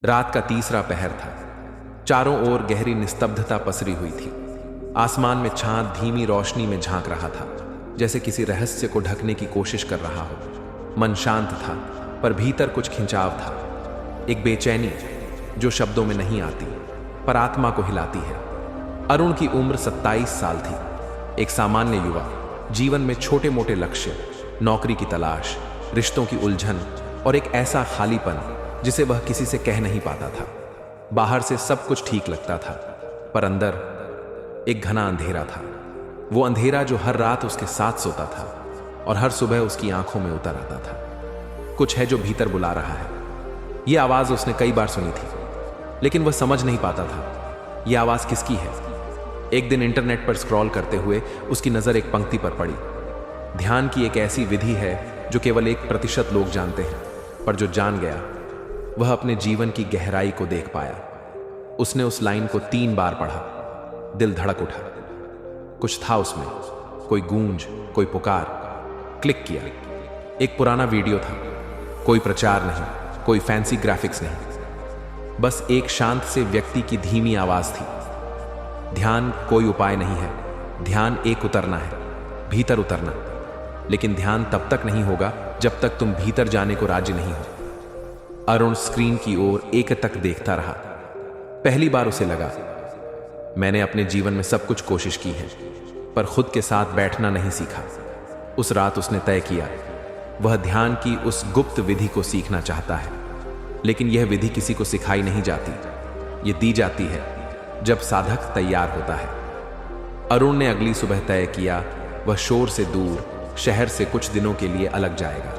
रात का तीसरा पहर था। चारों ओर गहरी निस्तब्धता पसरी हुई थी। आसमान में चांद धीमी रोशनी में झांक रहा था, जैसे किसी रहस्य को ढकने की कोशिश कर रहा हो। मन शांत था, पर भीतर कुछ खिंचाव था, एक बेचैनी जो शब्दों में नहीं आती पर आत्मा को हिलाती है। अरुण की उम्र 27 साल थी। एक सामान्य युवा, जीवन में छोटे मोटे लक्ष्य, नौकरी की तलाश, रिश्तों की उलझन और एक ऐसा खालीपन जिसे वह किसी से कह नहीं पाता था। बाहर से सब कुछ ठीक लगता था, पर अंदर एक घना अंधेरा था। वो अंधेरा जो हर रात उसके साथ सोता था और हर सुबह उसकी आंखों में उतर आता था। कुछ है जो भीतर बुला रहा है। यह आवाज उसने कई बार सुनी थी, लेकिन वह समझ नहीं पाता था यह आवाज किसकी है। एक दिन इंटरनेट पर स्क्रॉल करते हुए उसकी नजर एक पंक्ति पर पड़ी। ध्यान की एक ऐसी विधि है जो केवल 1% लोग जानते हैं, पर जो जान गया वह अपने जीवन की गहराई को देख पाया। उसने उस लाइन को 3 बार पढ़ा। दिल धड़क उठा। कुछ था उसमें, कोई गूंज, कोई पुकार। क्लिक किया। एक पुराना वीडियो था, कोई प्रचार नहीं, कोई फैंसी ग्राफिक्स नहीं, बस एक शांत से व्यक्ति की धीमी आवाज थी। ध्यान कोई उपाय नहीं है, ध्यान एक उतरना है, भीतर उतरना। लेकिन ध्यान तब तक नहीं होगा जब तक तुम भीतर जाने को राजी नहीं हो। अरुण स्क्रीन की ओर एकटक देखता रहा। पहली बार उसे लगा, मैंने अपने जीवन में सब कुछ कोशिश की है, पर खुद के साथ बैठना नहीं सीखा। उस रात उसने तय किया, वह ध्यान की उस गुप्त विधि को सीखना चाहता है। लेकिन यह विधि किसी को सिखाई नहीं जाती, यह दी जाती है जब साधक तैयार होता है। अरुण ने अगली सुबह तय किया, वह शोर से दूर, शहर से कुछ दिनों के लिए अलग जाएगा।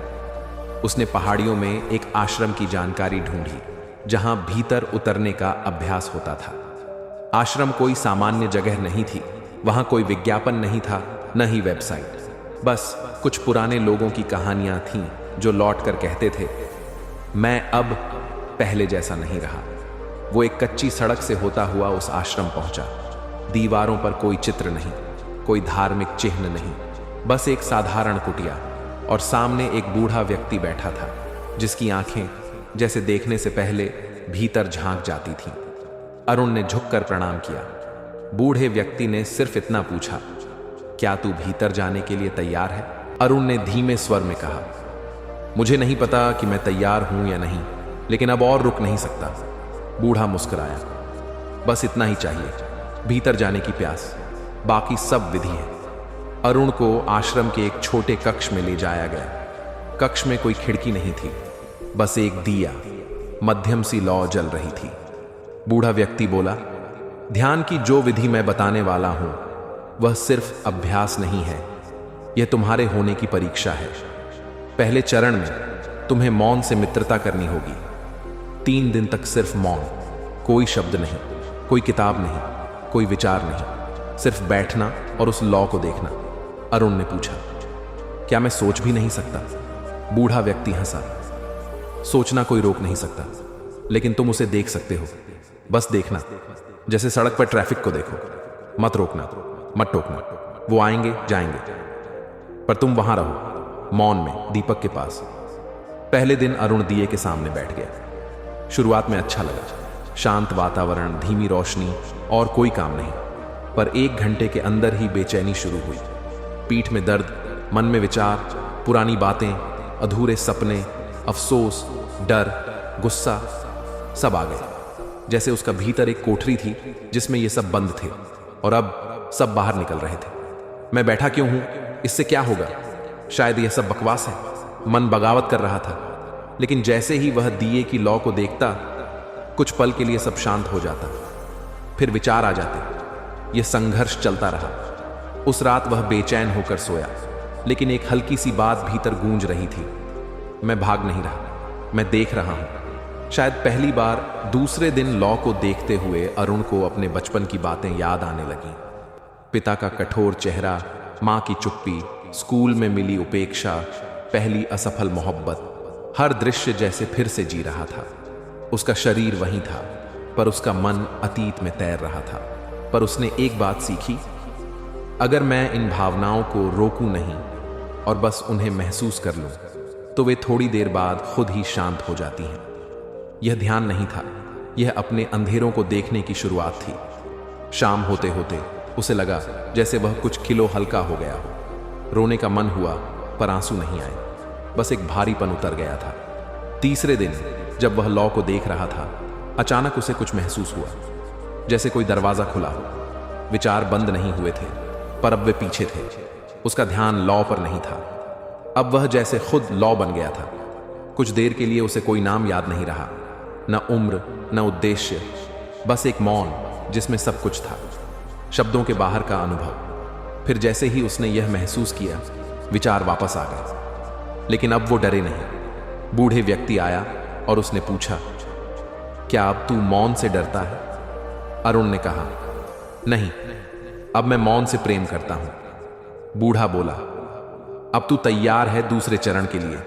उसने पहाड़ियों में एक आश्रम की जानकारी ढूंढी, जहां भीतर उतरने का अभ्यास होता था। आश्रम कोई सामान्य जगह नहीं थी, वहां कोई विज्ञापन नहीं था, न ही वेबसाइट। बस कुछ पुराने लोगों की कहानियां थीं जो लौट कर कहते थे, मैं अब पहले जैसा नहीं रहा। वो एक कच्ची सड़क से होता हुआ उस आश्रम पहुंचा। दीवारों पर कोई चित्र नहीं, कोई धार्मिक चिन्ह नहीं, बस एक साधारण कुटिया, और सामने एक बूढ़ा व्यक्ति बैठा था, जिसकी आंखें जैसे देखने से पहले भीतर झांक जाती थीं। अरुण ने झुककर प्रणाम किया। बूढ़े व्यक्ति ने सिर्फ इतना पूछा, क्या तू भीतर जाने के लिए तैयार है? अरुण ने धीमे स्वर में कहा, मुझे नहीं पता कि मैं तैयार हूं या नहीं, लेकिन अब और रुक नहीं सकता। बूढ़ा मुस्कुराया, बस इतना ही चाहिए, भीतर जाने की प्यास, बाकी सब विधि है। अरुण को आश्रम के एक छोटे कक्ष में ले जाया गया। कक्ष में कोई खिड़की नहीं थी, बस एक दिया, मध्यम सी लौ जल रही थी। बूढ़ा व्यक्ति बोला, ध्यान की जो विधि मैं बताने वाला हूं वह सिर्फ अभ्यास नहीं है, यह तुम्हारे होने की परीक्षा है। पहले चरण में तुम्हें मौन से मित्रता करनी होगी। 3 दिन तक सिर्फ मौन, कोई शब्द नहीं, कोई किताब नहीं, कोई विचार नहीं, सिर्फ बैठना और उस लौ को देखना। अरुण ने पूछा, क्या मैं सोच भी नहीं सकता? बूढ़ा व्यक्ति हंसा, सोचना कोई रोक नहीं सकता, लेकिन तुम उसे देख सकते हो। बस देखना, जैसे सड़क पर ट्रैफिक को देखो। मत रोकना, मत टोकना। वो आएंगे जाएंगे, पर तुम वहां रहो, मौन में, दीपक के पास। पहले दिन अरुण दिए के सामने बैठ गया। शुरुआत में अच्छा लगा, शांत वातावरण, धीमी रोशनी और कोई काम नहीं। पर 1 घंटे के अंदर ही बेचैनी शुरू हुई। पीठ में दर्द, मन में विचार, पुरानी बातें, अधूरे सपने, अफसोस, डर, गुस्सा, सब आ गए। जैसे उसका भीतर एक कोठरी थी जिसमें ये सब बंद थे, और अब सब बाहर निकल रहे थे। मैं बैठा क्यों हूं? इससे क्या होगा? शायद यह सब बकवास है। मन बगावत कर रहा था। लेकिन जैसे ही वह दिए की लौ को देखता, कुछ पल के लिए सब शांत हो जाता, फिर विचार आ जाते। यह संघर्ष चलता रहा। उस रात वह बेचैन होकर सोया, लेकिन एक हल्की सी बात भीतर गूंज रही थी, मैं भाग नहीं रहा, मैं देख रहा हूं। शायद पहली बार दूसरे दिन लौ को देखते हुए अरुण को अपने बचपन की बातें याद आने लगीं। पिता का कठोर चेहरा, मां की चुप्पी, स्कूल में मिली उपेक्षा, पहली असफल मोहब्बत, हर दृश्य जैसे फिर से जी रहा था। उसका शरीर वहीं था, पर उसका मन अतीत में तैर रहा था। पर उसने एक बात सीखी, अगर मैं इन भावनाओं को रोकूं नहीं और बस उन्हें महसूस कर लूं, तो वे थोड़ी देर बाद खुद ही शांत हो जाती हैं। यह ध्यान नहीं था, यह अपने अंधेरों को देखने की शुरुआत थी। शाम होते होते उसे लगा जैसे वह कुछ किलो हल्का हो गया हो। रोने का मन हुआ पर आंसू नहीं आए, बस एक भारीपन उतर गया था। तीसरे दिन जब वह लौ को देख रहा था, अचानक उसे कुछ महसूस हुआ, जैसे कोई दरवाजा खुला हो। विचार बंद नहीं हुए थे, पर अब वे पीछे थे। उसका ध्यान लौ पर नहीं था, अब वह जैसे खुद लौ बन गया था। कुछ देर के लिए उसे कोई नाम याद नहीं रहा, न उम्र न उद्देश्य, बस एक मौन जिसमें सब कुछ था, शब्दों के बाहर का अनुभव। फिर जैसे ही उसने यह महसूस किया, विचार वापस आ गए, लेकिन अब वो डरे नहीं। बूढ़े व्यक्ति आया और उसने पूछा, क्या अब तू मौन से डरता है? अरुण ने कहा, नहीं, अब मैं मौन से प्रेम करता हूं। बूढ़ा बोला, अब तू तैयार है दूसरे चरण के लिए,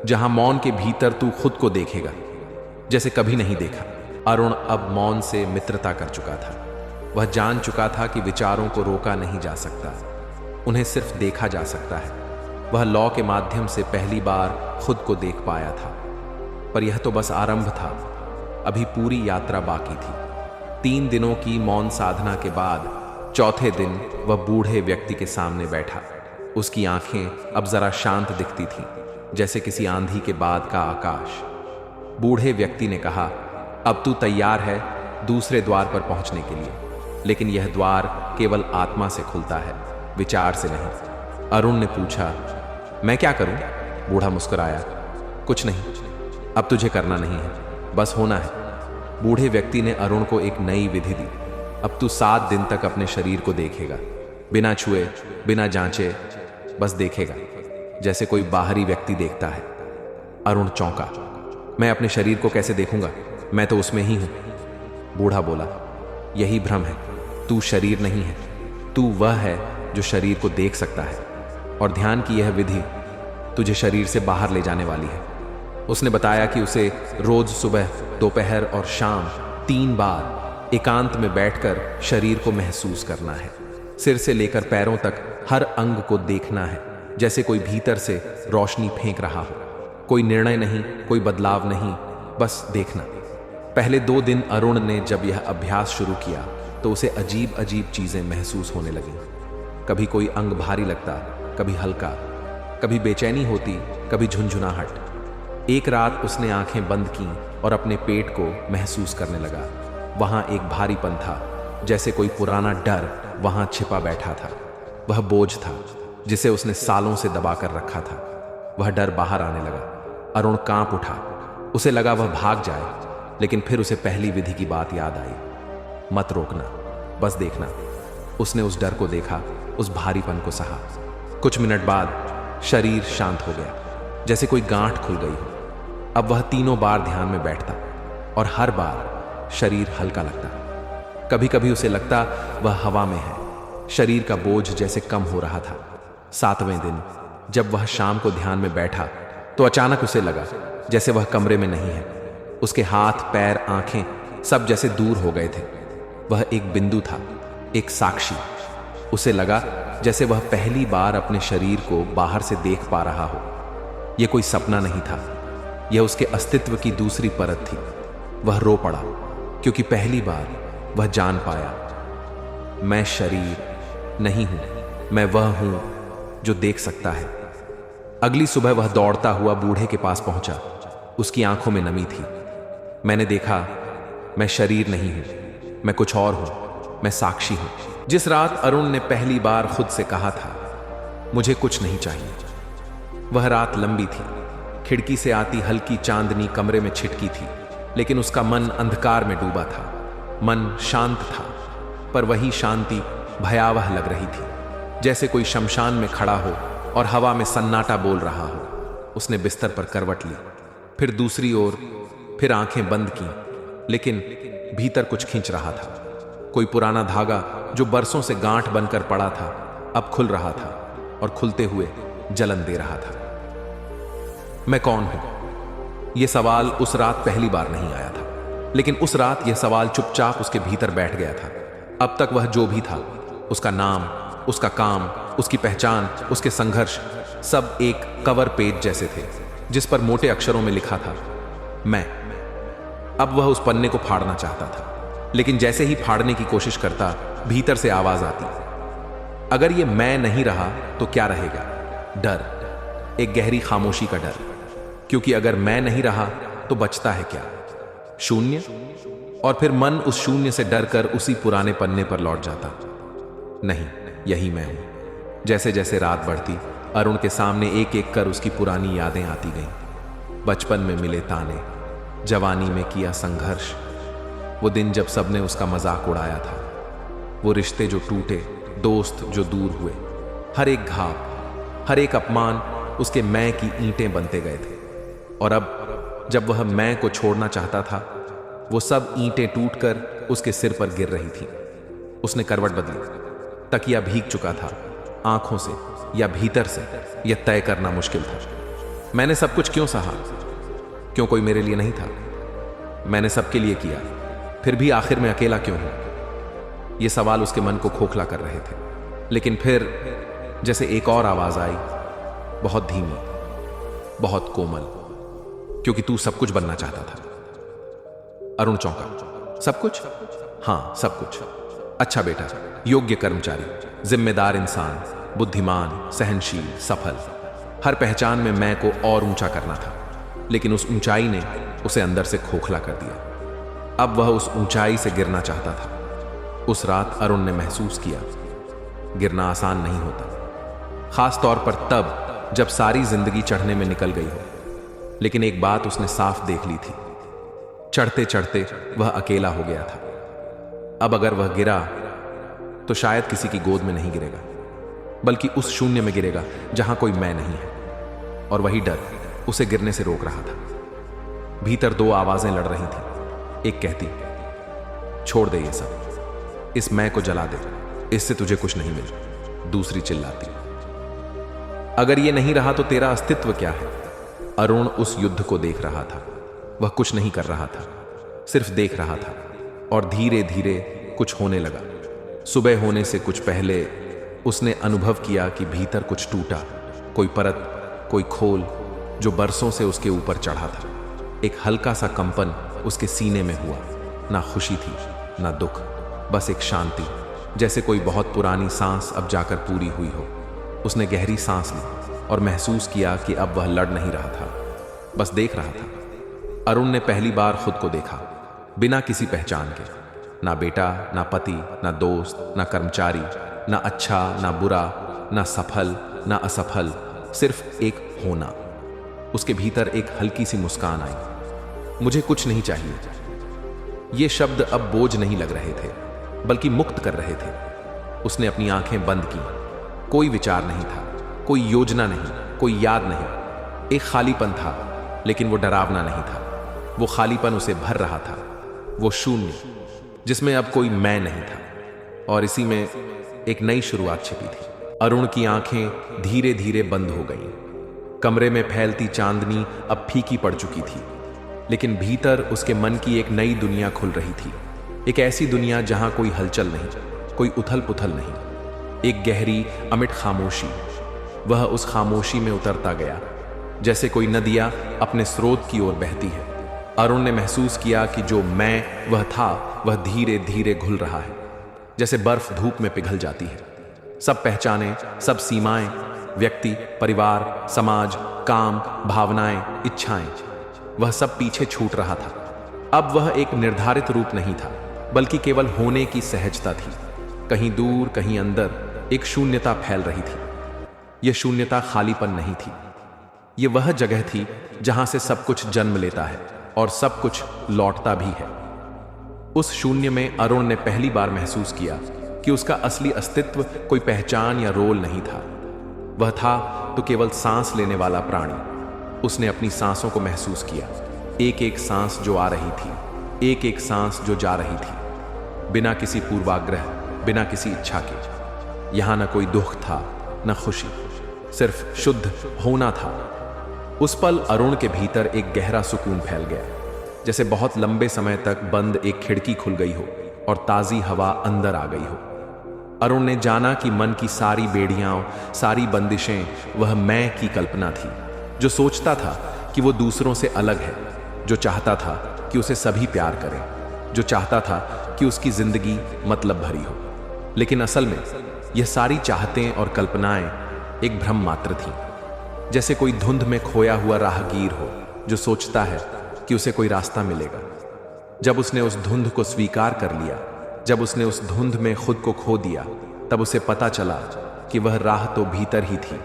जहां मौन के भीतर तू खुद को देखेगा जैसे कभी नहीं देखा। अरुण अब मौन से मित्रता कर चुका था। वह जान चुका था कि विचारों को रोका नहीं जा सकता, उन्हें सिर्फ देखा जा सकता है। वह लौ के माध्यम से पहली बार खुद को देख पाया था, पर यह तो बस आरंभ था, अभी पूरी यात्रा बाकी थी। 3 दिनों की मौन साधना के बाद चौथे दिन वह बूढ़े व्यक्ति के सामने बैठा। उसकी आंखें अब जरा शांत दिखती थीं, जैसे किसी आंधी के बाद का आकाश। बूढ़े व्यक्ति ने कहा, अब तू तैयार है दूसरे द्वार पर पहुंचने के लिए, लेकिन यह द्वार केवल आत्मा से खुलता है, विचार से नहीं। अरुण ने पूछा, मैं क्या करूं? बूढ़ा मुस्कुराया, कुछ नहीं, अब तुझे करना नहीं है, बस होना है। बूढ़े व्यक्ति ने अरुण को एक नई विधि दी। अब तू 7 दिन तक अपने शरीर को देखेगा, बिना छुए, बिना जांचे, बस देखेगा जैसे कोई बाहरी व्यक्ति देखता है। अरुण चौंका, मैं अपने शरीर को कैसे देखूंगा? मैं तो उसमें ही हूं। बूढ़ा बोला, यही भ्रम है, तू शरीर नहीं है, तू वह है जो शरीर को देख सकता है, और ध्यान की यह विधि तुझे शरीर से बाहर ले जाने वाली है। उसने बताया कि उसे रोज सुबह, दोपहर और शाम 3 बार एकांत में बैठकर शरीर को महसूस करना है। सिर से लेकर पैरों तक हर अंग को देखना है, जैसे कोई भीतर से रोशनी फेंक रहा हो। कोई निर्णय नहीं, कोई बदलाव नहीं, बस देखना। पहले 2 दिन अरुण ने जब यह अभ्यास शुरू किया तो उसे अजीब अजीब चीजें महसूस होने लगीं। कभी कोई अंग भारी लगता, कभी हल्का, कभी बेचैनी होती, कभी झुंझुनाहट। एक रात उसने आंखें बंद कीं और अपने पेट को महसूस करने लगा। वहां एक भारीपन था, जैसे कोई पुराना डर वहां छिपा बैठा था। वह बोझ था जिसे उसने सालों से दबाकर रखा था। वह डर बाहर आने लगा। अरुण कांप उठा, उसे लगा वह भाग जाए, लेकिन फिर उसे पहली विधि की बात याद आई, मत रोकना, बस देखना। उसने उस डर को देखा, उस भारीपन को सहा। कुछ मिनट बाद शरीर शांत हो गया, जैसे कोई गांठ खुल गई हो। अब वह 3 बार ध्यान में बैठता और हर बार शरीर हल्का लगता। कभी कभी उसे लगता वह हवा में है। शरीर का बोझ जैसे कम हो रहा था। 7वें दिन जब वह शाम को ध्यान में बैठा तो अचानक उसे लगा जैसे वह कमरे में नहीं है। उसके हाथ, पैर, आंखें सब जैसे दूर हो गए थे। वह एक बिंदु था, एक साक्षी। उसे लगा जैसे वह पहली बार अपने शरीर को बाहर से देख पा रहा हो। यह कोई सपना नहीं था, यह उसके अस्तित्व की दूसरी परत थी। वह रो पड़ा, क्योंकि पहली बार वह जान पाया, मैं शरीर नहीं हूं, मैं वह हूं जो देख सकता है। अगली सुबह वह दौड़ता हुआ बूढ़े के पास पहुंचा। उसकी आंखों में नमी थी। मैंने देखा, मैं शरीर नहीं हूं, मैं कुछ और हूं, मैं साक्षी हूं। जिस रात अरुण ने पहली बार खुद से कहा था, मुझे कुछ नहीं चाहिए, वह रात लंबी थी। खिड़की से आती हल्की चांदनी कमरे में छिटकी थी, लेकिन उसका मन अंधकार में डूबा था। मन शांत था, पर वही शांति भयावह लग रही थी, जैसे कोई शमशान में खड़ा हो और हवा में सन्नाटा बोल रहा हो। उसने बिस्तर पर करवट ली, फिर दूसरी ओर, फिर आंखें बंद की, लेकिन भीतर कुछ खींच रहा था। कोई पुराना धागा जो बरसों से गांठ बनकर पड़ा था, अब खुल रहा था और खुलते हुए जलन दे रहा था। मैं कौन हूं? यह सवाल उस रात पहली बार नहीं आया था, लेकिन उस रात यह सवाल चुपचाप उसके भीतर बैठ गया था। अब तक वह जो भी था, उसका नाम, उसका काम, उसकी पहचान, उसके संघर्ष, सब एक कवर पेज जैसे थे, जिस पर मोटे अक्षरों में लिखा था, मैं। अब वह उस पन्ने को फाड़ना चाहता था, लेकिन जैसे ही फाड़ने की कोशिश करता, भीतर से आवाज आती, अगर ये मैं नहीं रहा तो क्या रहेगा? डर, एक गहरी खामोशी का डर, क्योंकि अगर मैं नहीं रहा तो बचता है क्या? शून्य। और फिर मन उस शून्य से डर कर उसी पुराने पन्ने पर लौट जाता। नहीं, यही मैं हूं। जैसे जैसे रात बढ़ती, अरुण के सामने एक एक कर उसकी पुरानी यादें आती गईं। बचपन में मिले ताने, जवानी में किया संघर्ष, वो दिन जब सबने उसका मजाक उड़ाया था, वो रिश्ते जो टूटे, दोस्त जो दूर हुए, हर एक घाव, हर एक अपमान उसके मैं की ईंटें बनते गए थे। और अब जब वह मैं को छोड़ना चाहता था, वो सब ईंटें टूटकर उसके सिर पर गिर रही थी। उसने करवट बदली, तकिया भीग चुका था, आंखों से या भीतर से यह तय करना मुश्किल था। मैंने सब कुछ क्यों सहा? क्यों कोई मेरे लिए नहीं था? मैंने सबके लिए किया, फिर भी आखिर में अकेला क्यों हूं? ये सवाल उसके मन को खोखला कर रहे थे। लेकिन फिर जैसे एक और आवाज आई, बहुत धीमी, बहुत कोमल, क्योंकि तू सब कुछ बनना चाहता था। अरुण चौंका। सब कुछ? हां, सब कुछ। अच्छा बेटा, योग्य कर्मचारी, जिम्मेदार इंसान, बुद्धिमान, सहनशील, सफल। हर पहचान में मैं को और ऊंचा करना था, लेकिन उस ऊंचाई ने उसे अंदर से खोखला कर दिया। अब वह उस ऊंचाई से गिरना चाहता था। उस रात अरुण ने महसूस किया, गिरना आसान नहीं होता, खास तौर पर तब जब सारी जिंदगी चढ़ने में निकल गई हो। लेकिन एक बात उसने साफ देख ली थी, चढ़ते चढ़ते वह अकेला हो गया था। अब अगर वह गिरा तो शायद किसी की गोद में नहीं गिरेगा, बल्कि उस शून्य में गिरेगा जहां कोई मैं नहीं है। और वही डर उसे गिरने से रोक रहा था। भीतर दो आवाजें लड़ रही थीं। एक कहती, छोड़ दे ये सब, इस मैं को जला दे, इससे तुझे कुछ नहीं मिले। दूसरी चिल्लाती, अगर ये नहीं रहा तो तेरा अस्तित्व क्या है? अरुण उस युद्ध को देख रहा था। वह कुछ नहीं कर रहा था, सिर्फ देख रहा था। और धीरे धीरे कुछ होने लगा। सुबह होने से कुछ पहले उसने अनुभव किया कि भीतर कुछ टूटा, कोई परत, कोई खोल जो बरसों से उसके ऊपर चढ़ा था। एक हल्का सा कंपन उसके सीने में हुआ। ना खुशी थी, ना दुख, बस एक शांति, जैसे कोई बहुत पुरानी सांस अब जाकर पूरी हुई हो। उसने गहरी सांस ली और महसूस किया कि अब वह लड़ नहीं रहा था, बस देख रहा था। अरुण ने पहली बार खुद को देखा, बिना किसी पहचान के। ना बेटा, ना पति, ना दोस्त, ना कर्मचारी, ना अच्छा, ना बुरा, ना सफल, ना असफल, सिर्फ एक होना। उसके भीतर एक हल्की सी मुस्कान आई। मुझे कुछ नहीं चाहिए। ये शब्द अब बोझ नहीं लग रहे थे, बल्कि मुक्त कर रहे थे। उसने अपनी आंखें बंद की। कोई विचार नहीं था, कोई योजना नहीं, कोई याद नहीं। एक खालीपन था, लेकिन वो डरावना नहीं था। वो खालीपन उसे भर रहा था, वो शून्य जिसमें अब कोई मैं नहीं था। और इसी में एक नई शुरुआत छिपी थी। अरुण की आंखें धीरे धीरे बंद हो गईं। कमरे में फैलती चांदनी अब फीकी पड़ चुकी थी, लेकिन भीतर उसके मन की एक नई दुनिया खुल रही थी। एक ऐसी दुनिया जहां कोई हलचल नहीं, कोई उथल पुथल नहीं, एक गहरी अमिट खामोशी। वह उस खामोशी में उतरता गया, जैसे कोई नदियां अपने स्रोत की ओर बहती है। अरुण ने महसूस किया कि जो मैं वह था, वह धीरे धीरे घुल रहा है, जैसे बर्फ धूप में पिघल जाती है। सब पहचाने, सब सीमाएं, व्यक्ति, परिवार, समाज, काम, भावनाएं, इच्छाएं, वह सब पीछे छूट रहा था। अब वह एक निर्धारित रूप नहीं था, बल्कि केवल होने की सहजता थी। कहीं दूर, कहीं अंदर एक शून्यता फैल रही थी। यह शून्यता खालीपन नहीं थी, यह वह जगह थी जहां से सब कुछ जन्म लेता है और सब कुछ लौटता भी है। उस शून्य में अरुण ने पहली बार महसूस किया कि उसका असली अस्तित्व कोई पहचान या रोल नहीं था। वह था तो केवल सांस लेने वाला प्राणी। उसने अपनी सांसों को महसूस किया, एक एक सांस जो आ रही थी, एक एक सांस जो जा रही थी, बिना किसी पूर्वाग्रह, बिना किसी इच्छा के। यहां न कोई दुख था, न खुशी, सिर्फ शुद्ध होना था। उस पल अरुण के भीतर एक गहरा सुकून फैल गया, जैसे बहुत लंबे समय तक बंद एक खिड़की खुल गई हो और ताजी हवा अंदर आ गई हो। अरुण ने जाना कि मन की सारी बेड़ियां, सारी बंदिशें वह मैं की कल्पना थी, जो सोचता था कि वो दूसरों से अलग है, जो चाहता था कि उसे सभी प्यार करें, जो चाहता था कि उसकी जिंदगी मतलब भरी हो। लेकिन असल में यह सारी चाहतें और कल्पनाएं एक भ्रम मात्र थीं। जैसे कोई धुंध में खोया हुआ राहगीर हो जो सोचता है कि उसे कोई रास्ता मिलेगा। जब उसने उस धुंध को स्वीकार कर लिया, जब उसने उस धुंध में खुद को खो दिया, तब उसे पता चला कि वह राह तो भीतर ही थी।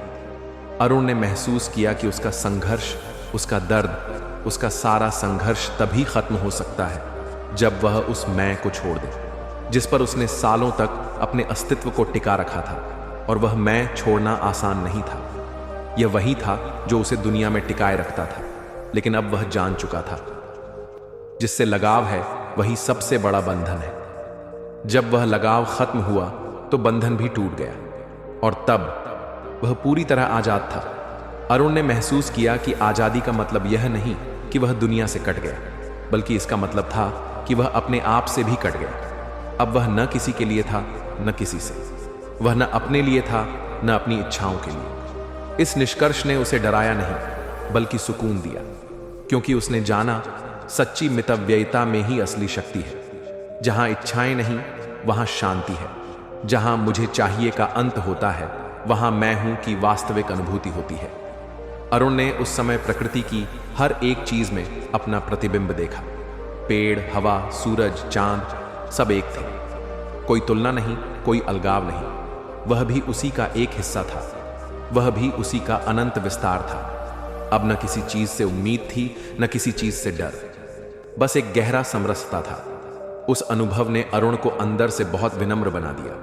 अरुण ने महसूस किया कि उसका संघर्ष, उसका दर्द, उसका सारा संघर्ष तभी खत्म हो सकता है जब वह उस मैं को छोड़ दे, जिस पर उसने सालों तक अपने अस्तित्व को टिका रखा था। और वह मैं छोड़ना आसान नहीं था। यह वही था जो उसे दुनिया में टिकाए रखता था, लेकिन अब वह जान चुका था जिससे लगाव है वही सबसे बड़ा बंधन है। जब वह लगाव खत्म हुआ तो बंधन भी टूट गया, और तब वह पूरी तरह आजाद था। अरुण ने महसूस किया कि आजादी का मतलब यह नहीं कि वह दुनिया से कट गया, बल्कि इसका मतलब था कि वह अपने आप से भी कट गया। अब वह न किसी के लिए था न किसी से, वह न अपने लिए था न अपनी इच्छाओं के लिए। इस निष्कर्ष ने उसे डराया नहीं बल्कि सुकून दिया, क्योंकि उसने जाना सच्ची मितव्ययिता में ही असली शक्ति है। जहां इच्छाएं नहीं वहां शांति है। जहां मुझे चाहिए का अंत होता है वहां मैं हूं की वास्तविक अनुभूति होती है। अरुण ने उस समय प्रकृति की हर एक चीज में अपना प्रतिबिंब देखा। पेड़, हवा, सूरज, चांद सब एक थे। कोई तुलना नहीं, कोई अलगाव नहीं। वह भी उसी का एक हिस्सा था, वह भी उसी का अनंत विस्तार था। अब न किसी चीज से उम्मीद थी न किसी चीज से डर, बस एक गहरा समरसता था। उस अनुभव ने अरुण को अंदर से बहुत विनम्र बना दिया।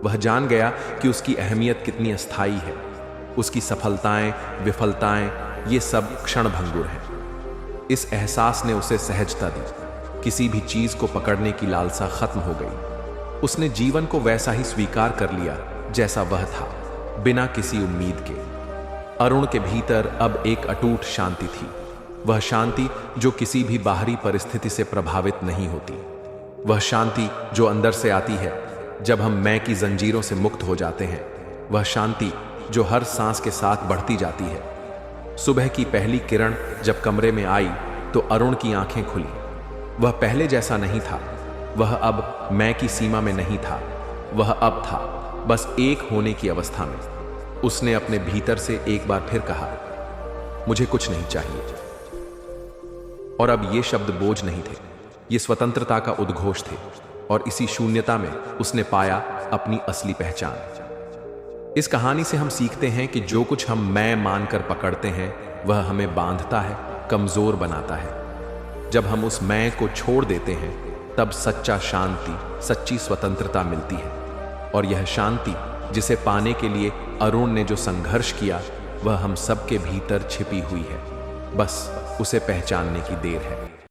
वह जान गया कि उसकी अहमियत कितनी अस्थायी है। उसकी सफलताएं, विफलताएं, ये सब क्षणभंगुर हैं। इस एहसास ने उसे सहजता दी। किसी भी चीज को पकड़ने की लालसा खत्म हो गई। उसने जीवन को वैसा ही स्वीकार कर लिया जैसा वह था, बिना किसी उम्मीद के। अरुण के भीतर अब एक अटूट शांति थी। वह शांति जो किसी भी बाहरी परिस्थिति से प्रभावित नहीं होती। वह शांति जो अंदर से आती है जब हम मैं की जंजीरों से मुक्त हो जाते हैं। वह शांति जो हर सांस के साथ बढ़ती जाती है। सुबह की पहली किरण जब कमरे में आई तो अरुण की आंखें खुली। वह पहले जैसा नहीं था। वह अब मैं की सीमा में नहीं था। वह अब था बस एक होने की अवस्था में। उसने अपने भीतर से एक बार फिर कहा, मुझे कुछ नहीं चाहिए। और अब ये शब्द बोझ नहीं थे, ये स्वतंत्रता का उद्घोष थे। और इसी शून्यता में उसने पाया अपनी असली पहचान। इस कहानी से हम सीखते हैं कि जो कुछ हम मैं मानकर पकड़ते हैं वह हमें बांधता है, कमजोर बनाता है। जब हम उस मैं को छोड़ देते हैं तब सच्चा शांति, सच्ची स्वतंत्रता मिलती है। और यह शांति जिसे पाने के लिए अरुण ने जो संघर्ष किया वह हम सबके भीतर छिपी हुई है। बस उसे पहचानने की देर है।